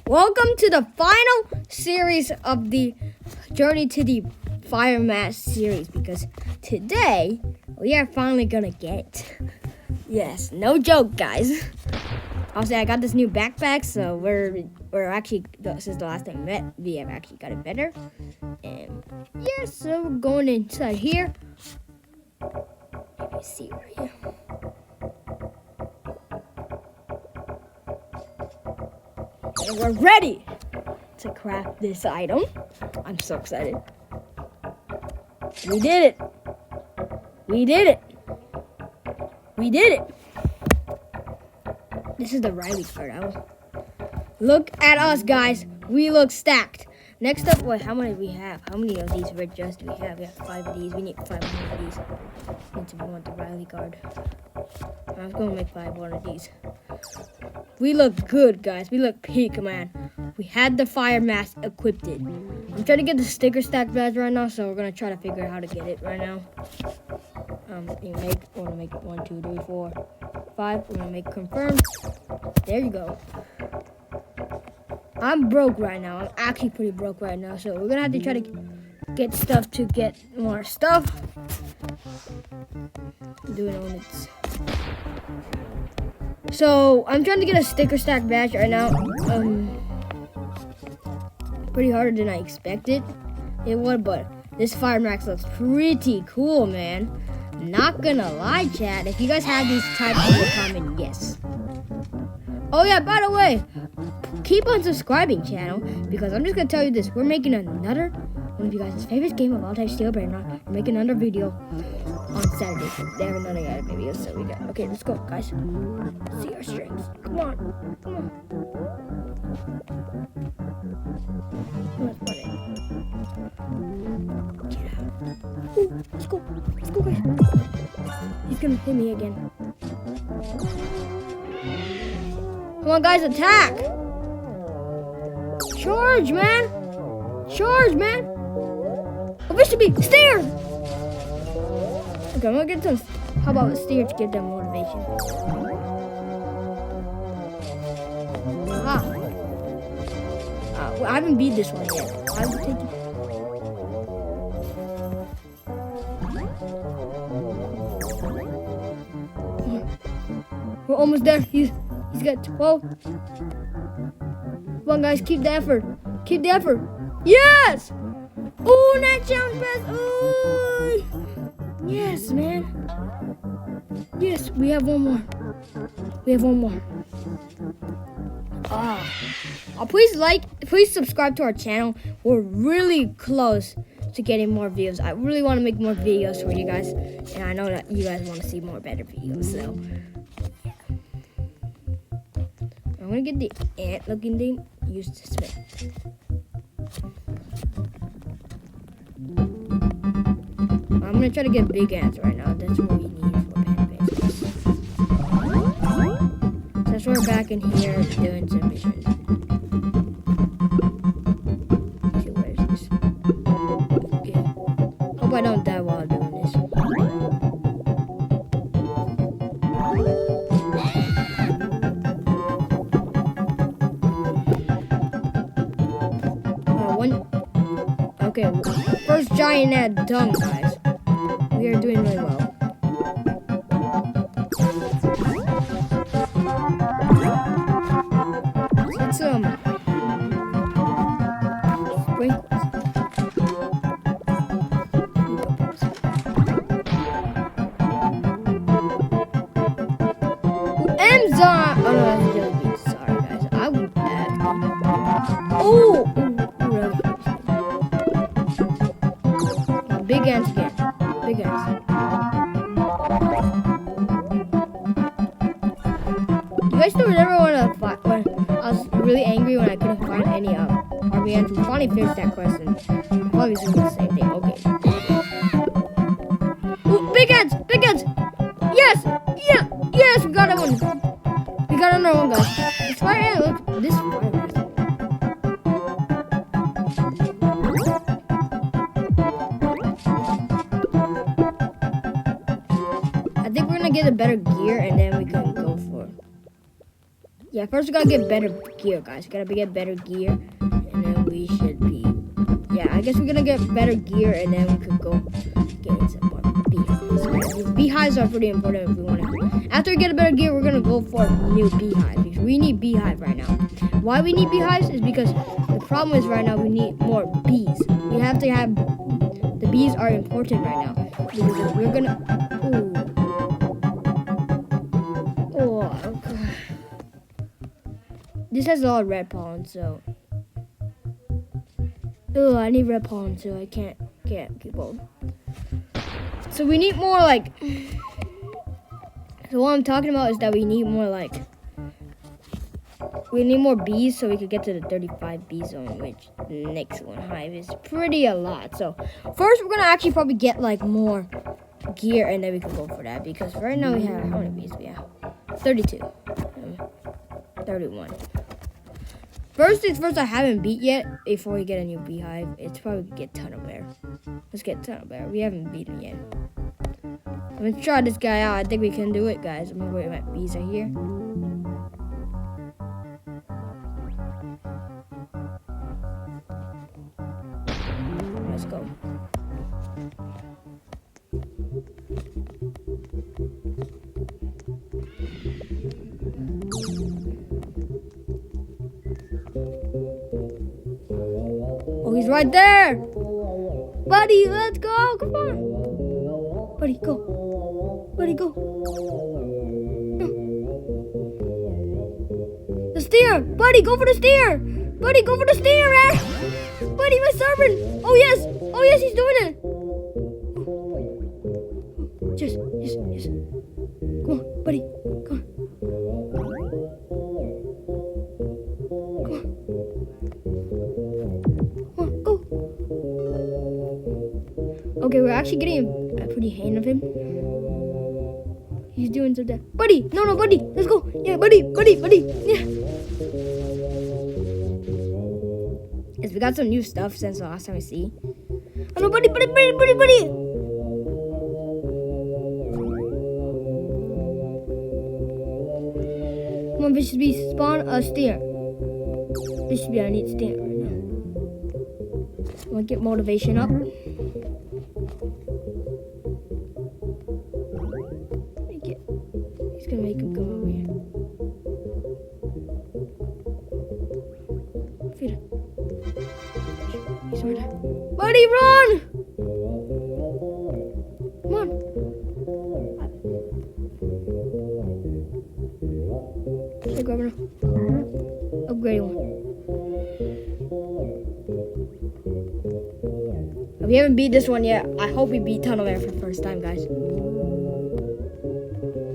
Welcome to the final series of the Journey to the Fire Mask series, because today we are finally gonna get, yes, no joke, guys. Also, I got this new backpack, so we're actually, this is the last time we met, we have actually got it better. And yeah, so we're going inside here. Let me see right here. And we're ready to craft this item. I'm so excited. We did it. We did it. We did it. This is the Riley card. Look at us, guys. We look stacked. Next up, wait, how many do we have? How many of these red chests do we have? We have 5 of these. We need 5 more of these. Since we want the Riley card. I was going to make 5 more of these. We look good, guys. We look peak, man. We had the fire mask equipped. I'm trying to get the sticker stack badge right now, so we're gonna try to figure out how to get it right now. We're gonna make 1, 2, 3, 4, 5. We're gonna make confirm. There you go. I'm broke right now. I'm actually pretty broke right now, so we're gonna have to try to get stuff to get more stuff. Doing it when it's. So I'm trying to get a sticker stack badge right now. Pretty harder than I expected it would, but this fire mask looks pretty cool, man. Not gonna lie, chat. If you guys have these types of comment, yes. Oh yeah, by the way, keep on subscribing, channel, because I'm just gonna tell you this. We're making another one of you guys' favorite game of all time, Steel Brain Run. We're making another video on Saturday. They have another anime video, so we got. Okay, let's go, guys. See our strengths. Come on, come on. Let's put it. Get out. Ooh, let's go. Let's go, guys. He's gonna hit me again. Come on, guys, attack! Charge, man! Charge, man! Oh, this should be steer! Okay, I'm gonna get some. How about a steer to give them motivation? I haven't beat this one yet. I will take it. We're almost there. He's got 12. Come on, guys, keep the effort. Keep the effort. Yes! Ooh, that challenge pass. Ooh. Yes, man. Yes, we have one more. We have one more. Please subscribe to our channel. We're really close to getting more views. I really want to make more videos for you guys, and I know that you guys want to see more better videos. So, yeah. I'm gonna get the ant-looking thing. Use this way. I'm gonna try to get big ants right now. That's what we need for panda bases. That's why we're back in here doing some missions. Okay, where is this? Okay. Hope I don't die while I'm doing this. Okay, first giant ant done, guys. We are doing really well. Let's sprinkles. Amazon. Oh no, that's jelly beans. Sorry, guys. I would bad. Oh, big ants again. Big ants. You guys still remember when I was really angry when I couldn't find any army ants? We finally finished that question. Probably doing the same thing. Okay. Ooh, big ants! Big ants! Yes! Yeah! Yes! We got one. We got another one, guys. This fire ant, look. This fire ant. I think we're gonna get a better gear and then we can go for. Yeah, first we gotta get better gear, guys. We gotta get better gear, and then we should be. Yeah, I guess we're gonna get better gear, and then we could go get some more beehives. These beehives are pretty important if we want to. After we get a better gear, we're gonna go for a new beehive because we need beehive right now. Why we need beehives is because the problem is right now we need more bees. We have to have the bees are important right now because we're gonna. Okay. This has a lot of red pollen, so. Oh, I need red pollen, so I can't keep going. So we need more like. So what I'm talking about is that we need more like. We need more bees so we could get to the 35 bee zone, which the next one hive is pretty a lot. So first we're gonna actually probably get like more gear and then we can go for that because right now we have how many bees we have? 32. 31. First things first, I haven't beat yet before we get a new beehive. It's probably get tunnel bear. Let's get tunnel bear. We haven't beaten yet. I'm gonna try this guy out. I think we can do it, guys. I'm gonna wait my bees are here. Let's go. Oh, he's right there! Buddy, let's go! Come on! Buddy, go! Buddy, go! No. The steer! Buddy, go for the steer! Buddy, go for the steer, man! Buddy, my servant! Oh, yes! Oh, yes, he's doing it! Yes. Come on, buddy. Come on. Go. Okay, we're actually getting a pretty hand of him. He's doing so that. Buddy! No, buddy! Let's go! Yeah, buddy! Yeah! Yes, we got some new stuff since the last time we see. Oh no, buddy! Come on, Vicious Beast, spawn a steer. Vicious Beast, I need steer right now. I want to get motivation up. He's gonna make him come over here. Feed him. He's over there. Buddy, run! Come on. Should I grab it now? Upgrade one. We haven't beat this one yet. I hope we beat Tunnel Bear for the first time, guys.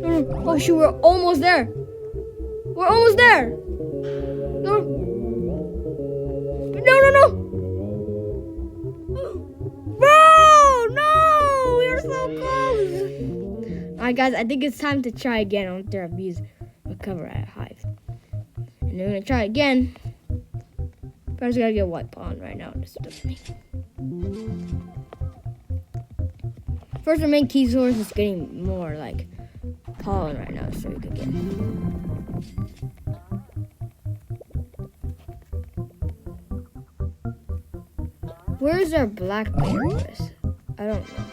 No. Oh shoot, we're almost there. We're almost there. No. Bro, no! We are so close. Alright, guys, I think it's time to try again on their bees recover at hive. And then we're gonna try again. First, we gotta get white pollen right now. First, our main key source is getting more like pollen right now, so we could get. Where is our blackberry list? I don't know.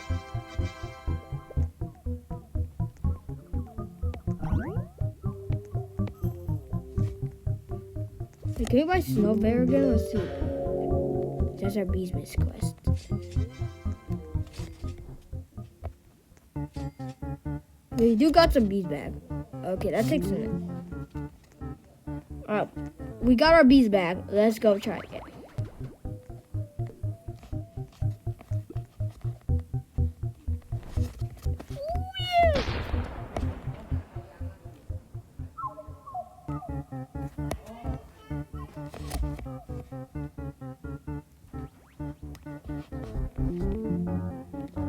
Wait, can we buy snow bear again? Let's see. That's our bees miss quest. We do got some bees back. Okay, that takes a minute. Alright, we got our bees back. Let's go try again.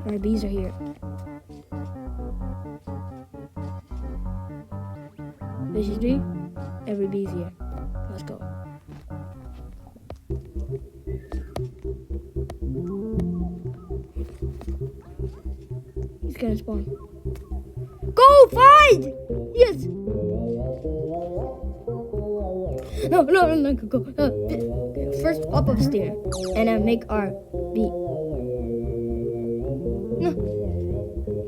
Our bees are here. Vicious Bee, every bee's here. Let's go. He's gonna spawn. Go fight! Yes! No, go. Okay, first up of the steer, and then make our beat. No,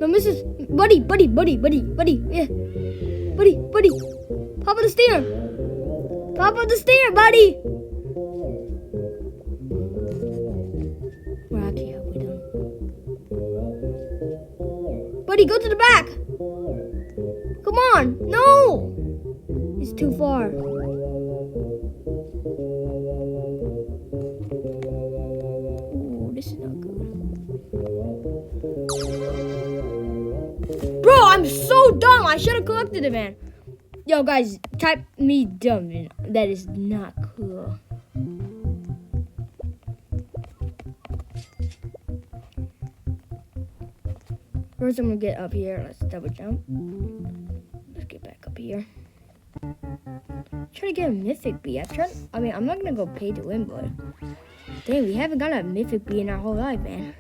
Mrs. Buddy. Yeah, buddy. Pop of the steer, buddy. We're actually halfway done. Buddy, go to the back. Come on, no. It's too far. Ooh, this is not good. Bro, I'm so dumb. I should have collected it, man. Yo, guys, type me dumb, man. That is not cool. First, I'm gonna get up here. Let's double jump. Let's get back up here. Try to get a mythic bee. I'm not gonna go pay to win, but dang, we haven't got a mythic bee in our whole life, man.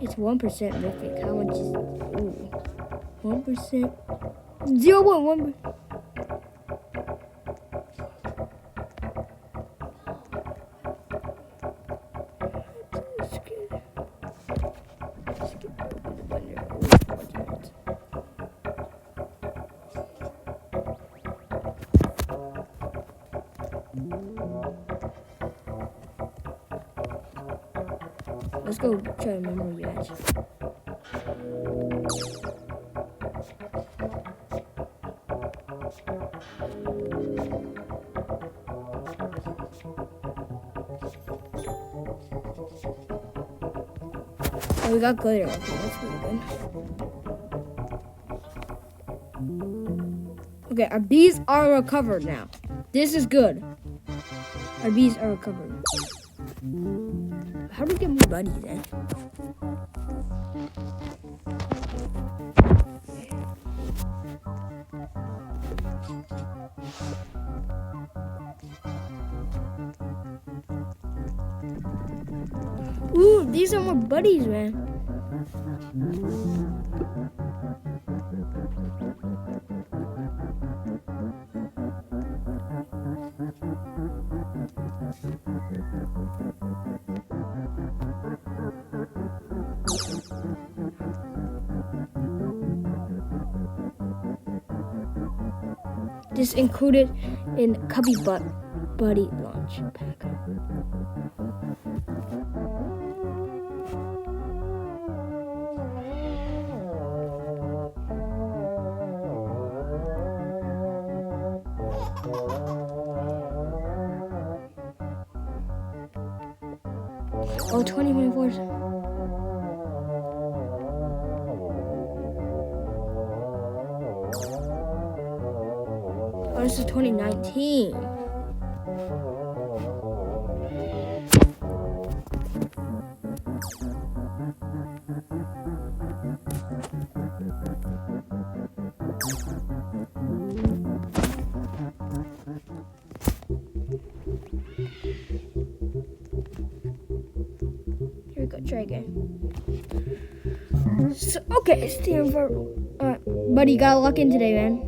It's 1% mythic. How much is? Ooh, 1%. 0.1. Let's go try a memory match. Oh, we got glitter. Okay, that's pretty good. Okay, our bees are recovered now. This is good. Our bees are recovered. How do we get more buddies then? Ooh, these are more buddies, man. This included in Cubby Buddy launch pack. Oh, 2024. Oh, this is 2019. Here we go, try again. So, okay, it's time for... buddy, you gotta lock in today, man.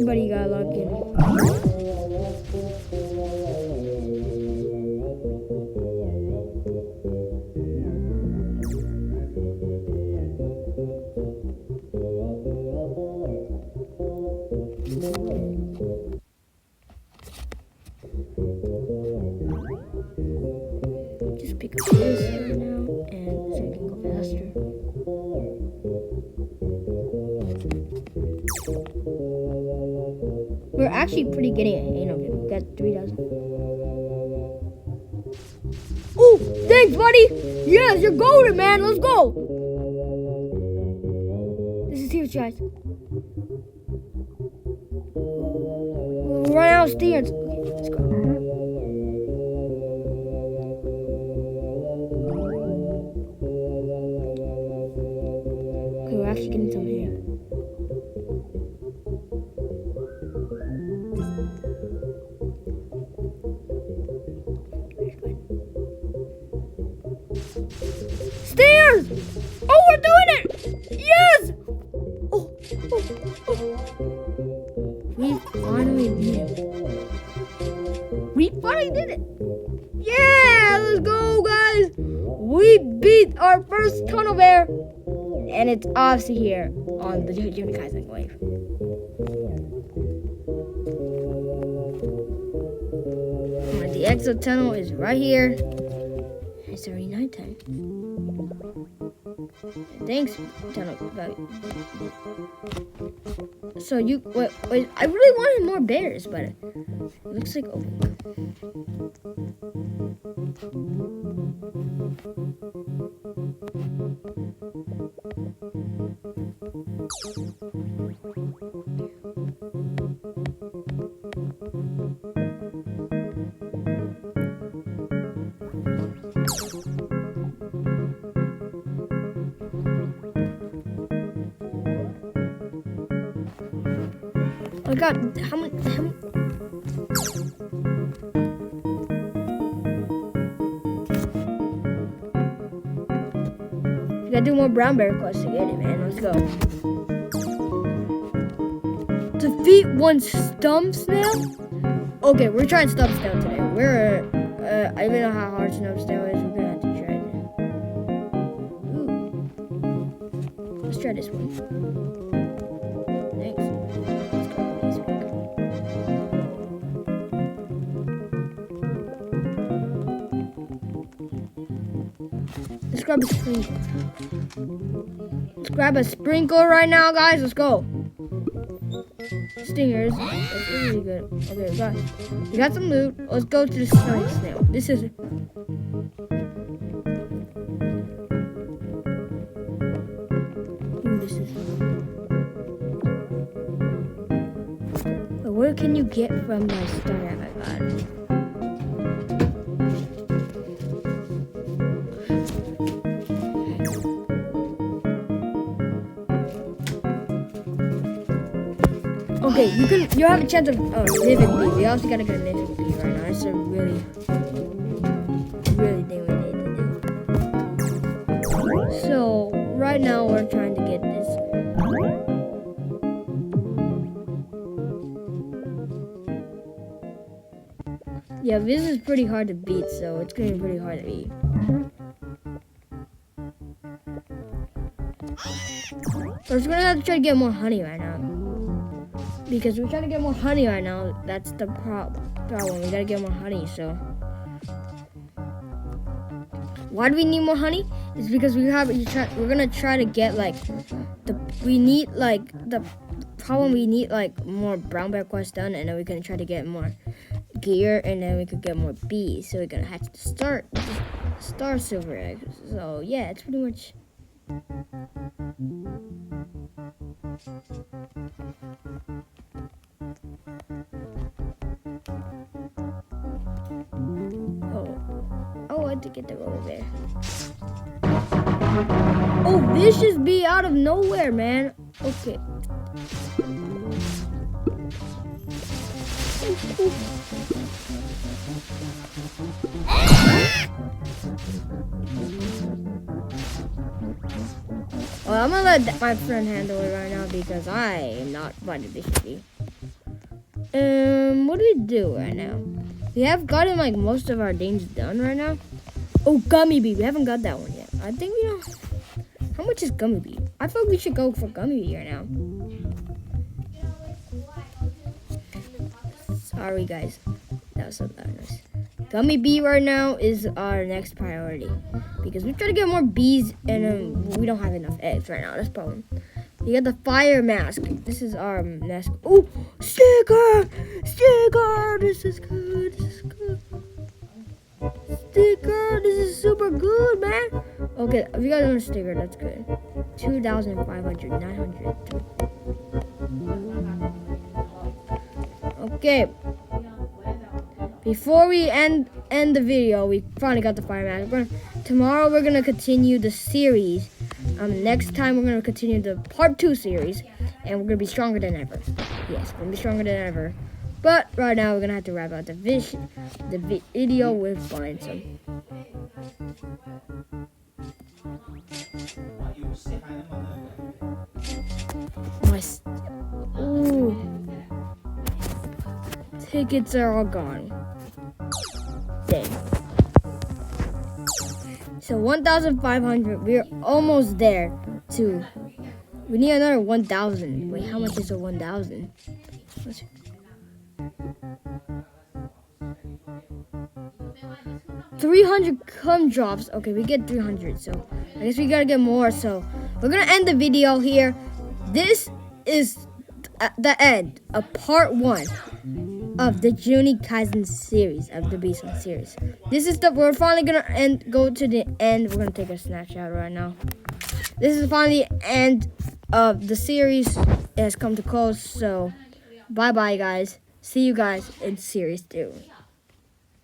Buddy, you gotta lock in. Just pick up this right now, and so we can go faster. We're actually pretty getting a hang of it. We got 3,000. Oh, thanks, buddy. Yes, you're golden, man. Let's go. This is huge, guys. We'll run out of steers. Okay, let's go. Okay, we're actually getting some here. Stairs! Oh, we're doing Yes! Oh, oh, oh. We finally beat him. We finally did it. Yeah, let's go, guys. We beat our first tunnel bear. And it's obviously here on the Unikaizen wave. And the exit tunnel is right here. It's already nighttime. Thanks, tunnel. So wait, I really wanted more bears, but it looks like oh God, how many? We gotta do more brown bear quests to get it, man. Let's go. Defeat one stump snail? Okay, we're trying stump snail today. I don't even know how hard stump snail is. We're gonna have to try it. Ooh. Let's try this one. Thanks. Let's grab a sprinkle. Let's grab a sprinkle right now, guys. Let's go. Stingers. That's really good. Okay, we got some loot. Let's go to the stump snail. This is. Ooh, this is. But what can you get from my star? Oh my God. Okay, you have a chance of living bee. We also gotta get a living bee right now. It's a really thing we need to do. So right now we're trying to get this. Yeah, this is pretty hard to beat, so it's gonna be pretty hard to beat. We're gonna have to try to get more honey right now. Because we're trying to get more honey right now. That's the problem. We gotta get more honey, so. Why do we need more honey? It's because we're gonna try to get we need more brown bear quests done, and then we're gonna try to get more gear, and then we could get more bees. So we're gonna have to start star silver eggs. So yeah, it's pretty much. Oh, I had to get them over there. Oh, vicious bee out of nowhere, man. Okay. Well, I'm gonna let my friend handle it right now because I am not fighting vicious bee. What do we do right now? We have gotten most of our things done right now. Oh, gummy bee. We haven't got that one yet. I think we don't. How much is gummy bee? I thought we should go for gummy bee right now. Sorry, guys. That was so nice. Gummy bee right now is our next priority because we try to get more bees and we don't have enough eggs right now. That's the problem. You got the fire mask. This is our mask. Oh, sticker! Sticker! This is good. This is good. Sticker! This is super good, man. Okay, we got another sticker. That's good. 2,500, 900. Okay. Before we end the video, we finally got the fire mask. Tomorrow we're gonna continue the series. Next time we're gonna continue the part 2 series, and we're gonna be stronger than ever. Yes, we're gonna be stronger than ever. But right now we're gonna have to wrap up the video with buying some. Ooh. Tickets are all gone. Dang. So 1,500. We're almost there too. We need another 1,000. Wait, how much is a 1,000? 300 cum drops. Okay, we get 300. So I guess we gotta get more. So we're gonna end the video here. This is the end of part 1 of the Juni Kaisen series, of the Bison series. This is we're finally gonna go to the end. We're gonna take a snapshot right now. This is finally the end of the series. It has come to close, so bye bye guys. See you guys in series 2.